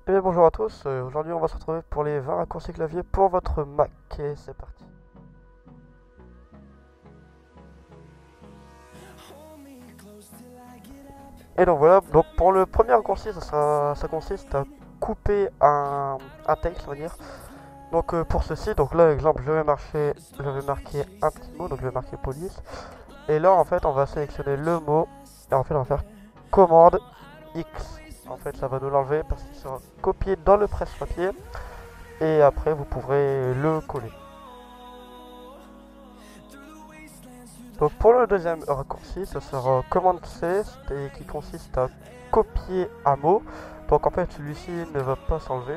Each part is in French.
Eh bien bonjour à tous, aujourd'hui on va se retrouver pour les 20 raccourcis clavier pour votre Mac et c'est parti. Et donc voilà, donc pour le premier raccourci ça consiste à couper un texte on va dire. Donc pour ceci, donc là exemple je vais marquer un petit mot, donc je vais marquer police. Et là en fait on va sélectionner le mot et en fait on va faire commande X. En fait ça va nous l'enlever parce qu'il sera copié dans le presse-papier et après vous pourrez le coller. Donc pour le deuxième raccourci, ce sera commande C qui consiste à copier un mot. Donc en fait celui-ci ne va pas s'enlever.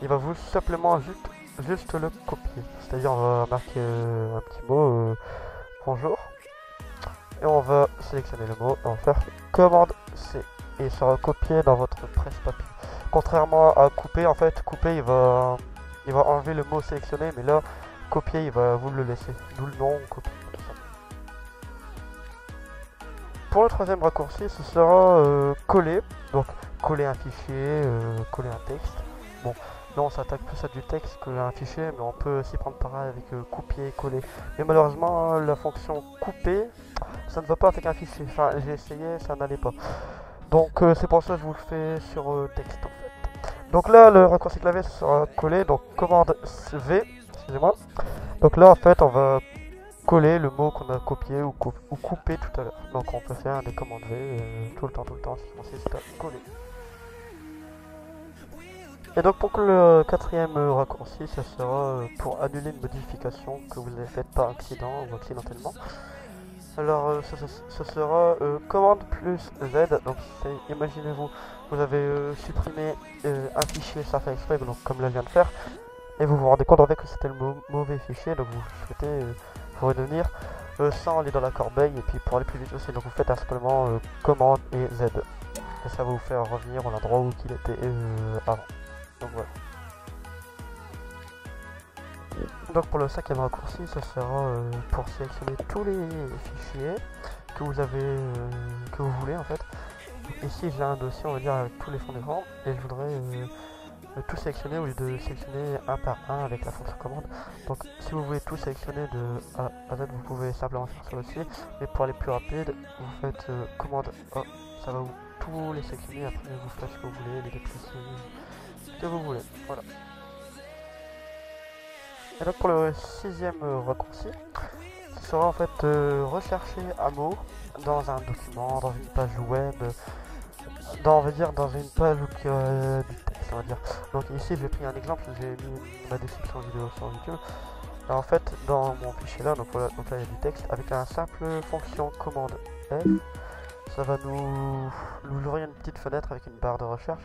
Il va vous simplement juste le copier. C'est-à-dire on va marquer un petit mot bonjour. Et on va sélectionner le mot et on va faire commande C. Et il sera copié dans votre presse-papier. Contrairement à couper, en fait couper il va enlever le mot sélectionné. Mais là copier il va vous le laisser. D'où le nom copier. Pour le troisième raccourci, ce sera coller. Donc coller un fichier, coller un texte. Bon, là on s'attaque plus à du texte que à un fichier, mais on peut s'y prendre pareil avec copier et coller. Mais malheureusement, la fonction couper, ça ne va pas avec un fichier. Enfin, j'ai essayé, ça n'allait pas. Donc c'est pour ça que je vous le fais sur texte en fait. Donc là, le raccourci clavier sera coller, donc commande V, excusez-moi. Donc là en fait, on va coller le mot qu'on a copié ou coupé tout à l'heure. Donc on peut faire des commandes V tout le temps, ce qui consiste à coller. Et donc pour le quatrième raccourci, ça sera pour annuler une modification que vous avez faite par accident ou accidentellement. Alors ça sera commande plus Z. Donc imaginez-vous, vous avez supprimé un fichier, ça fait exprès, donc comme là je viens de faire, et vous vous rendez compte en fait que c'était le mauvais fichier, donc vous souhaitez redevenir sans aller dans la corbeille, et puis pour aller plus vite aussi, donc vous faites simplement commande et Z. Et ça va vous faire revenir à l'endroit où il était avant. Donc voilà. Donc pour le cinquième raccourci, ça sera pour sélectionner tous les fichiers que vous avez, que vous voulez en fait. Donc ici j'ai un dossier on va dire avec tous les fonds d'écran et je voudrais tout sélectionner au lieu de sélectionner un par un avec la fonction commande. Donc si vous voulez tout sélectionner de A à Z, vous pouvez simplement faire ça aussi. Mais pour aller plus rapide, vous faites commande A, ça va vous tous les sélectionner. Après vous faites ce que vous voulez, les déplacer, ce que vous voulez. Voilà. Et donc pour le sixième raccourci, ce sera en fait rechercher un mot dans un document, dans une page web, on va dire dans une page où il y a du texte, on va dire. Donc ici j'ai pris un exemple, j'ai mis ma description vidéo sur YouTube. Et en fait dans mon fichier là, donc voilà, donc là il y a du texte avec un simple fonction commande F. Ça va nous ouvrir une petite fenêtre avec une barre de recherche.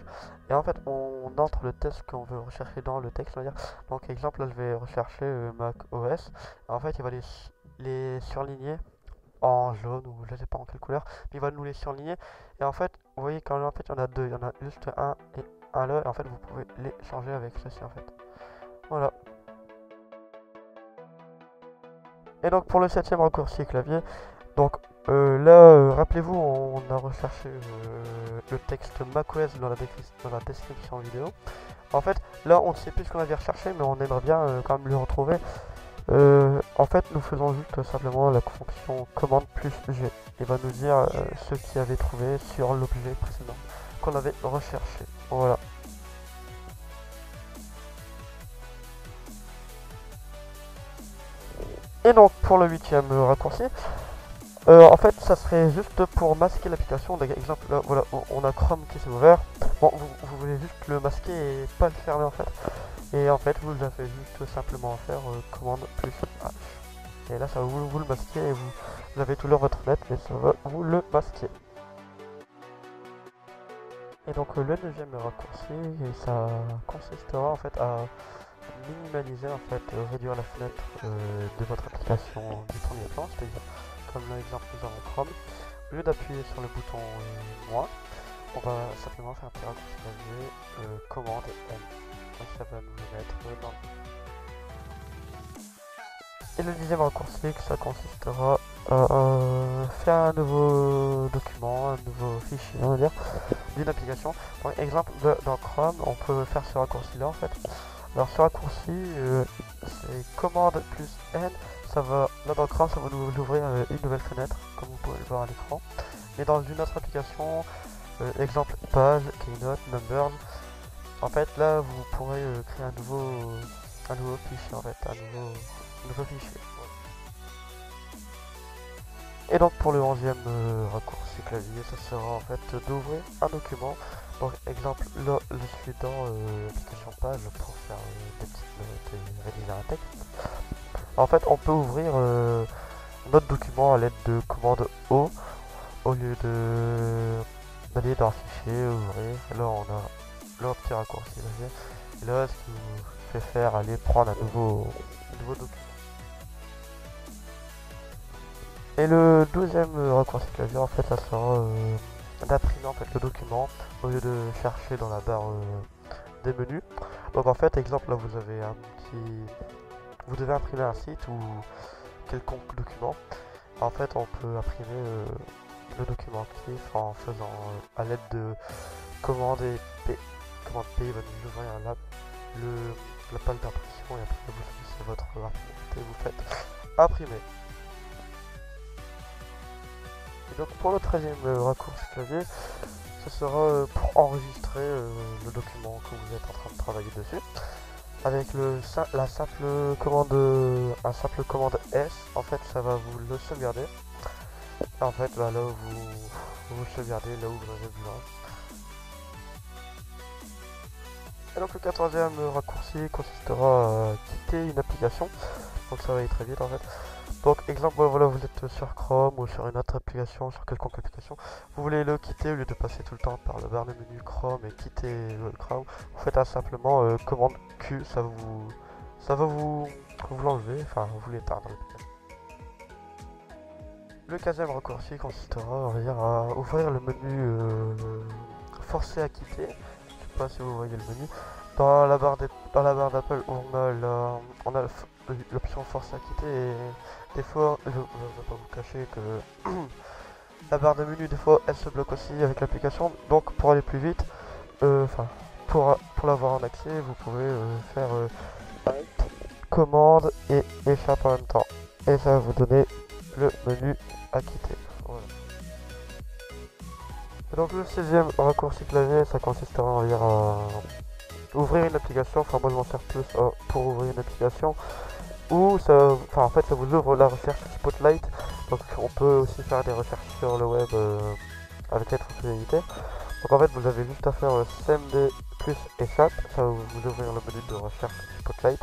Et en fait on entre le texte qu'on veut rechercher dans le texte, on va dire. Donc exemple là je vais rechercher Mac OS. En fait il va les surligner en jaune ou je sais pas en quelle couleur, mais il va nous les surligner. Et en fait, vous voyez quand en fait il y en a deux, il y en a juste un et un là, et en fait vous pouvez les changer avec ceci en fait. Voilà. Et donc pour le septième raccourci clavier, donc là rappelez-vous on a recherché le texte macOS dans la description vidéo. En fait là on ne sait plus ce qu'on avait recherché mais on aimerait bien quand même le retrouver. En fait, nous faisons juste simplement la fonction commande plus G. Il va nous dire ce qu'il avait trouvé sur l'objet précédent qu'on avait recherché. Voilà. Et donc pour le huitième raccourci, en fait, ça serait juste pour masquer l'application. Par exemple, là, voilà, on a Chrome qui s'est ouvert. Bon, vous voulez juste le masquer et pas le fermer en fait. Et en fait, vous avez juste simplement faire commande plus H. Et là, ça va vous le masquer et vous avez toujours votre net, mais ça va vous le masquer. Et donc le neuvième raccourci, ça consistera en fait à minimaliser, en fait, réduire la fenêtre de votre application du premier plan, c'est-à-dire comme l'exemple nous avons Chrome. Au lieu d'appuyer sur le bouton moins, on va simplement faire un petit raccourci clavier commande M. Donc ça va nous le mettre dans le... Et le dixième raccourci, ça consistera à faire un nouveau document, un nouveau fichier, on va dire, d'une application. Par exemple, dans Chrome, on peut faire ce raccourci-là en fait. Alors ce raccourci, c'est commande plus N, ça va, là dans Chrome, ça va nous ouvrir une nouvelle fenêtre, comme vous pouvez le voir à l'écran. Mais dans une autre application, exemple page, keynote, numbers, en fait là vous pourrez créer un nouveau fichier en fait, un nouveau fichier. Et donc pour le 11e raccourci clavier, ça sera en fait d'ouvrir un document. Donc exemple là je suis dans l'application page pour faire des petites notes et rédiger un texte. En fait on peut ouvrir notre document à l'aide de commande O au lieu d'aller dans fichier, ouvrir. Et là on a le petit raccourci clavier. Et là ce qui nous fait faire aller prendre un nouveau document. Et le 12e raccourci clavier, en fait, ça sera d'imprimer en fait le document au lieu de chercher dans la barre des menus. Donc en fait, exemple, là vous avez vous devez imprimer un site ou quelconque document. En fait, on peut imprimer le document actif en faisant à l'aide de commande P. Commande P va nous ouvrir la page d'impression et après vous choisissez votre imprimante et vous faites imprimer. Et donc pour le 13e raccourci clavier, ce sera pour enregistrer le document que vous êtes en train de travailler dessus. Avec la simple commande, un simple commande S, en fait ça va vous le sauvegarder. En fait bah, là vous sauvegardez là où vous avez besoin. Et donc le 14e raccourci consistera à quitter une application. Donc ça va aller très vite en fait. Donc exemple, voilà, vous êtes sur Chrome ou sur une autre application, sur quelconque application, vous voulez le quitter au lieu de passer tout le temps par le barre de menu Chrome et quitter le Chrome, vous faites simplement commande Q, ça va vous l'enlever, enfin vous l'éteindre. Le 15e raccourci consistera, on va dire, à ouvrir le menu forcer à quitter. Je sais pas si vous voyez le menu. Dans la barre d'Apple, on a l'option force à quitter et des fois, je ne vais pas vous cacher que la barre de menu, des fois, elle se bloque aussi avec l'application. Donc, pour aller plus vite, pour l'avoir en accès, vous pouvez faire commande et échappe en même temps. Et ça va vous donner le menu à quitter. Voilà. Et donc, le 16e raccourci clavier, ça consistera on va dire, à ouvrir une application. Enfin, moi, je m'en sers plus pour ouvrir une application. Ou en fait ça vous ouvre la recherche Spotlight, donc on peut aussi faire des recherches sur le web avec cette fonctionnalité. Donc en fait vous avez juste à faire CMD plus échappe, ça va vous ouvrir le menu de recherche Spotlight.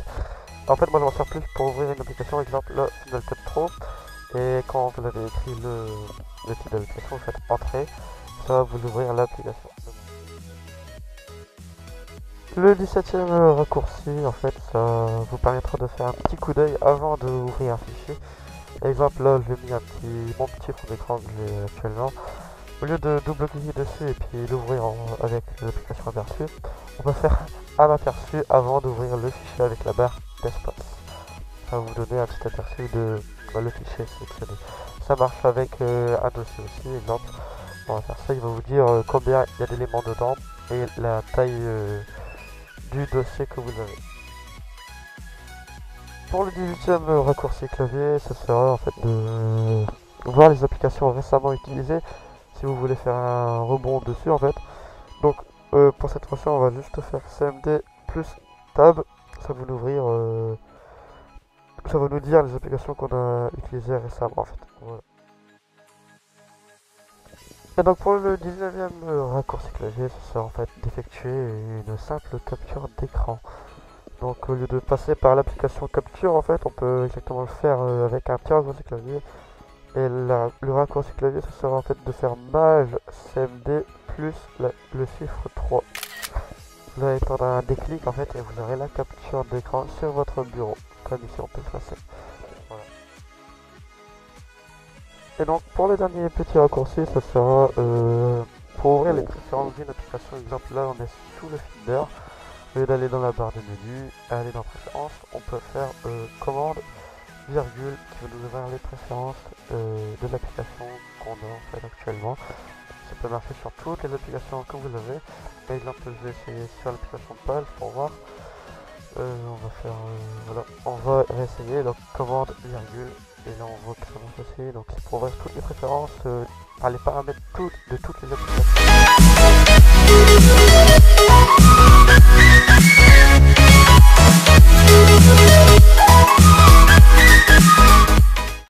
En fait moi je m'en sers plus pour ouvrir une application, exemple là Final Cut Pro, et quand vous avez écrit le titre de l'application, vous faites entrée, ça va vous ouvrir l'application. Le 17e raccourci, en fait, ça vous permettra de faire un petit coup d'œil avant d'ouvrir un fichier. Exemple, là, j'ai mis mon petit fond d'écran que j'ai actuellement. Au lieu de double-cliquer dessus et puis l'ouvrir avec l'application aperçu, on peut faire un aperçu avant d'ouvrir le fichier avec la barre d'espace. Ça va vous donner un petit aperçu de le fichier sélectionné. Ça marche avec un dossier aussi, exemple. On va faire ça, il va vous dire combien il y a d'éléments dedans et la taille du dossier que vous avez. Pour le 18e raccourci clavier, ça sera en fait de voir les applications récemment utilisées si vous voulez faire un rebond dessus en fait. Donc pour cette fois-ci on va juste faire CMD plus tab, ça va nous ouvrir ça va nous dire les applications qu'on a utilisées récemment en fait. Voilà. Et donc pour le 19e raccourci clavier, ça sera en fait d'effectuer une simple capture d'écran. Donc au lieu de passer par l'application capture, en fait, on peut exactement le faire avec un petit raccourci clavier. Et le raccourci clavier, ce sera en fait de faire maj cmd plus le chiffre 3. Vous allez attendre un déclic en fait et vous aurez la capture d'écran sur votre bureau. Comme ici on peut le passer. Voilà. Et donc pour le dernier petit raccourci, ça sera pour ouvrir les préférences d'une application. Exemple là on est sous le Finder. Au lieu d'aller dans la barre de menu, aller dans préférences, on peut faire commande, virgule, qui va nous ouvrir les préférences de l'application qu'on a en fait actuellement. ça peut marcher sur toutes les applications que vous avez. Par exemple, je vais essayer sur l'application Pulse pour voir. On va faire, voilà, on va réessayer, donc commande virgule, et là on voit que ça marche aussi, donc c'est pour voir toutes les préférences, les paramètres de toutes les applications.